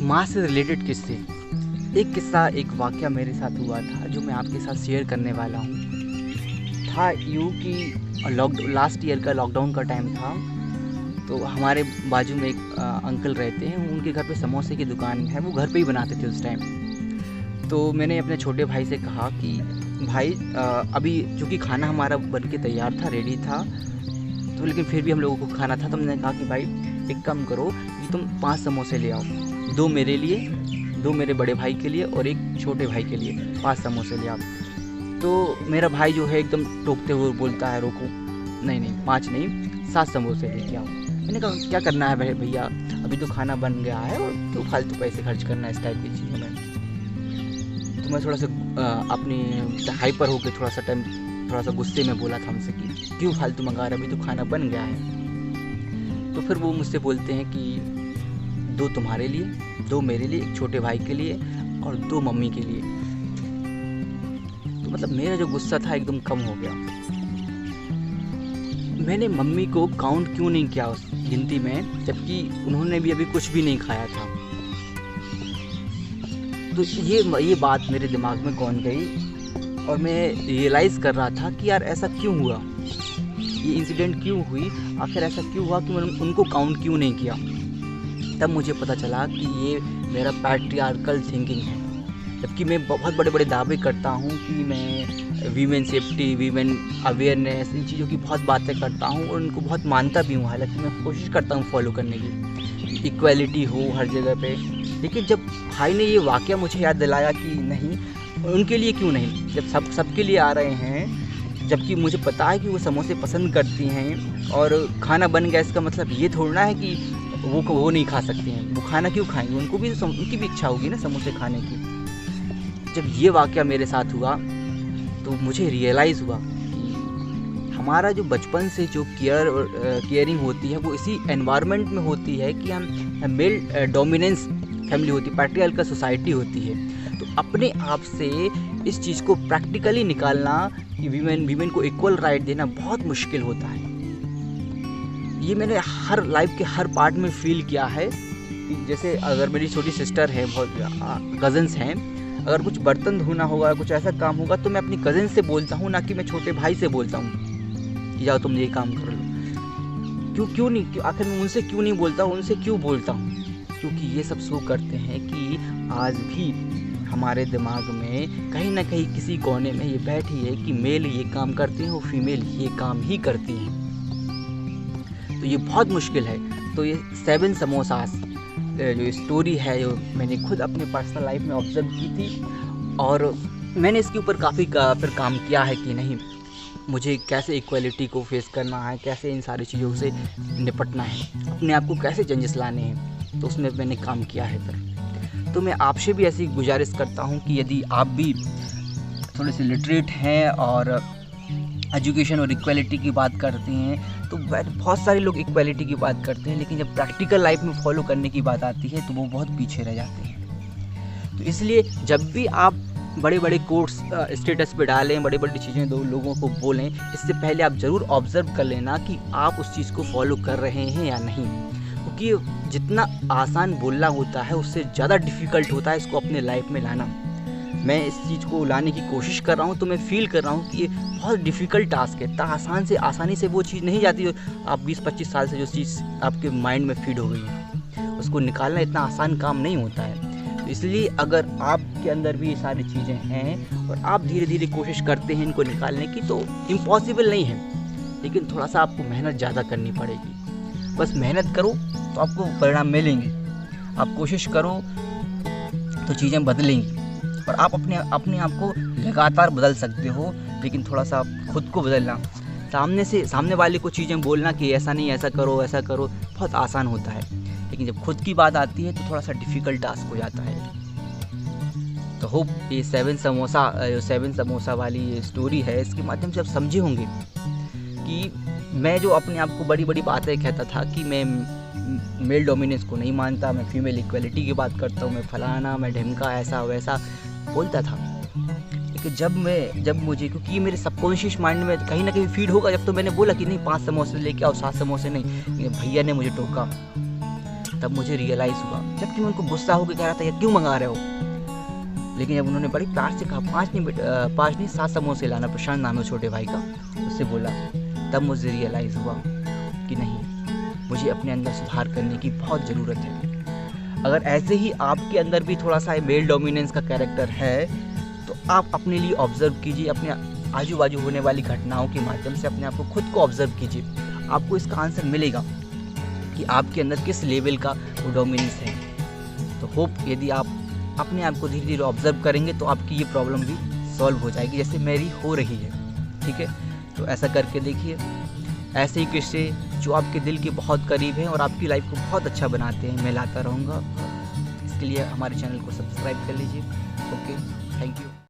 माँ से रिलेटेड किस्से। एक किस्सा, एक वाक़या मेरे साथ हुआ था जो मैं आपके साथ शेयर करने वाला हूँ। था यूँ कि लास्ट ईयर का लॉकडाउन का टाइम था। तो हमारे बाजू में एक अंकल रहते हैं, उनके घर पे समोसे की दुकान है, वो घर पे ही बनाते थे उस टाइम। तो मैंने अपने छोटे भाई से कहा कि भाई अभी चूँकि खाना हमारा बन के तैयार था, रेडी था, तो लेकिन फिर भी हम लोगों को खाना था। तो मैंने कहा कि भाई एक काम करो कि तुम 5 समोसे ले आओ, 2 मेरे लिए, 2 मेरे बड़े भाई के लिए और 1 छोटे भाई के लिए, 5 समोसे ले आओ। तो मेरा भाई जो है एकदम टोकते हुए बोलता है, रोको, नहीं 5 नहीं 7 समोसे लेके आओ। मैंने कहा क्या करना है भाई भैया, अभी तो खाना बन गया है और क्यों फालतू पैसे खर्च करना है इस टाइप की चीज़ों में। तो मैं थोड़ा सा अपनी हाइपर होकर थोड़ा सा गुस्से में बोला था हमसे कि क्यों फालतू मंगा रहे, अभी तो खाना बन गया है। तो फिर वो मुझसे बोलते हैं कि 2 तुम्हारे लिए, 2 मेरे लिए, 1 छोटे भाई के लिए और 2 मम्मी के लिए। तो मतलब मेरा जो गुस्सा था एकदम कम हो गया। मैंने मम्मी को काउंट क्यों नहीं किया उस गिनती में, जबकि उन्होंने भी अभी कुछ भी नहीं खाया था। तो ये बात मेरे दिमाग में कौन गई और मैं रियलाइज़ कर रहा था कि यार ऐसा क्यों हुआ, ये इंसिडेंट क्यों हुई, आखिर ऐसा क्यों हुआ कि मैंने उनको काउंट क्यों नहीं किया। तब मुझे पता चला कि ये मेरा पैट्रियार्कल थिंकिंग है। जबकि मैं बहुत बड़े बड़े दावे करता हूँ कि मैं वीमेन सेफ्टी, वीमेन अवेयरनेस, इन चीज़ों की बहुत बातें करता हूँ और उनको बहुत मानता भी हूँ। हालांकि मैं कोशिश करता हूँ फॉलो करने की, इक्वालिटी हो हर जगह पे। लेकिन जब भाई ने ये वाक़या मुझे याद दिलाया कि नहीं, उनके लिए क्यों नहीं, जब सबके लिए आ रहे हैं, जबकि मुझे पता है कि वो समोसे पसंद करती हैं और खाना बन गया, इसका मतलब ये थोड़ा है कि वो नहीं खा सकती हैं। वो खाना क्यों खाएंगे, उनकी भी इच्छा होगी ना समोसे खाने की। जब ये वाक़या मेरे साथ हुआ तो मुझे रियलाइज़ हुआ कि हमारा जो बचपन से जो केयरिंग होती है वो इसी एनवायरनमेंट में होती है कि हम मेल डोमिनेंस फैमिली होती है, पैट्रियार्कल सोसाइटी होती है। तो अपने आप से इस चीज़ को प्रैक्टिकली निकालना कि वीमेन को इक्वल राइट देना बहुत मुश्किल होता है। ये मैंने हर लाइफ के हर पार्ट में फील किया है कि जैसे अगर मेरी छोटी सिस्टर है, बहुत कज़न्स हैं, अगर कुछ बर्तन धोना होगा, कुछ ऐसा काम होगा तो मैं अपनी कज़न से बोलता हूँ, ना कि मैं छोटे भाई से बोलता हूँ कि जाओ तुम ये काम कर लो। क्यों नहीं, आखिर मैं उनसे क्यों नहीं बोलता, उनसे क्यों बोलता हूँ? क्योंकि ये सब शो करते हैं कि आज भी हमारे दिमाग में कहीं ना कहीं किसी कोने में ये बैठी है कि मेल ये काम करते हैं और फीमेल ये काम ही करती हैं। तो ये बहुत मुश्किल है। तो ये 7 समोसास जो स्टोरी है, जो मैंने खुद अपने पर्सनल लाइफ में ऑब्जर्व की थी और मैंने इसके ऊपर काफ़ी फिर काम किया है कि नहीं, मुझे कैसे इक्वालिटी को फेस करना है, कैसे इन सारी चीज़ों से निपटना है, अपने आप को कैसे चेंजेस लाने हैं। तो उसमें मैंने काम किया है फिर। तो मैं आपसे भी ऐसी गुजारिश करता हूँ कि यदि आप भी थोड़े से लिटरेट हैं और एजुकेशन और इक्वालिटी की बात करते हैं, तो बहुत सारे लोग इक्वालिटी की बात करते हैं, लेकिन जब प्रैक्टिकल लाइफ में फॉलो करने की बात आती है तो वो बहुत पीछे रह जाते हैं। तो इसलिए जब भी आप बड़े बड़े कोट्स स्टेटस पे डालें, बड़ी बड़ी चीज़ें दो लोगों को बोलें, इससे पहले आप ज़रूर ऑब्ज़र्व कर लेना कि आप उस चीज़ को फॉलो कर रहे हैं या नहीं। क्योंकि जितना आसान बोलना होता है उससे ज़्यादा डिफ़िकल्ट होता है इसको अपने लाइफ में लाना। मैं इस चीज़ को लाने की कोशिश कर रहा हूँ तो मैं फ़ील कर रहा हूँ कि ये बहुत डिफ़िकल्ट टास्क है। इतना आसानी से वो चीज़ नहीं जाती। आप 20-25 साल से जो चीज़ आपके माइंड में फीड हो गई है, उसको निकालना इतना आसान काम नहीं होता है। तो इसलिए अगर आपके अंदर भी ये सारी चीज़ें हैं और आप धीरे धीरे कोशिश करते हैं इनको निकालने की, तो इम्पॉसिबल नहीं है, लेकिन थोड़ा सा आपको मेहनत ज़्यादा करनी पड़ेगी। बस मेहनत करो तो आपको परिणाम मिलेंगे, आप कोशिश करो तो चीज़ें बदलेंगी और आप अपने आप को लगातार बदल सकते हो। लेकिन थोड़ा सा खुद को बदलना, सामने वाले को चीज़ें बोलना कि ऐसा नहीं, ऐसा करो बहुत आसान होता है, लेकिन जब खुद की बात आती है तो थोड़ा सा डिफ़िकल्ट टास्क हो जाता है। तो होप ये 7 समोसा वाली स्टोरी है, इसके माध्यम से आप समझे होंगे कि मैं जो अपने आप को बड़ी बड़ी बातें कहता था कि मैं मेल डोमिनेंस को नहीं मानता, मैं फीमेल इक्वलिटी की बात करता हूँ, मैं फलाना, मैं ढिमका, ऐसा वैसा बोलता था। लेकिन जब मुझे, क्योंकि ये मेरे सबकॉन्शियस माइंड में कहीं ना कहीं फीड होगा, जब तो मैंने बोला कि नहीं 5 समोसे लेके आओ, 7 समोसे नहीं, भैया ने मुझे टोका, तब मुझे रियलाइज़ हुआ, जबकि मैं उनको गुस्सा होकर कह रहा था, ये क्यों मंगा रहे हो। लेकिन जब उन्होंने बड़ी प्यार से कहा 5 नहीं 7 समोसे लाना, प्रशांत नाम है छोटे भाई का, उससे बोला, तब मुझे रियलाइज़ हुआ कि नहीं, मुझे अपने अंदर सुधार करने की बहुत ज़रूरत है। अगर ऐसे ही आपके अंदर भी थोड़ा सा मेल डोमिनेंस का कैरेक्टर है तो आप अपने लिए ऑब्जर्व कीजिए, अपने आजू बाजू होने वाली घटनाओं के माध्यम से अपने आप को खुद को ऑब्जर्व कीजिए, आपको इसका आंसर मिलेगा कि आपके अंदर किस लेवल का वो डोमिनेंस है। तो होप यदि आप अपने आप को धीरे धीरे ऑब्जर्व करेंगे तो आपकी ये प्रॉब्लम भी सॉल्व हो जाएगी, जैसे मेरी हो रही है। ठीक है, तो ऐसा करके देखिए। ऐसे ही किस्से जो आपके दिल के बहुत करीब हैं और आपकी लाइफ को बहुत अच्छा बनाते हैं मैं लाता रहूँगा। इसके लिए हमारे चैनल को सब्सक्राइब कर लीजिए। Okay, thank you.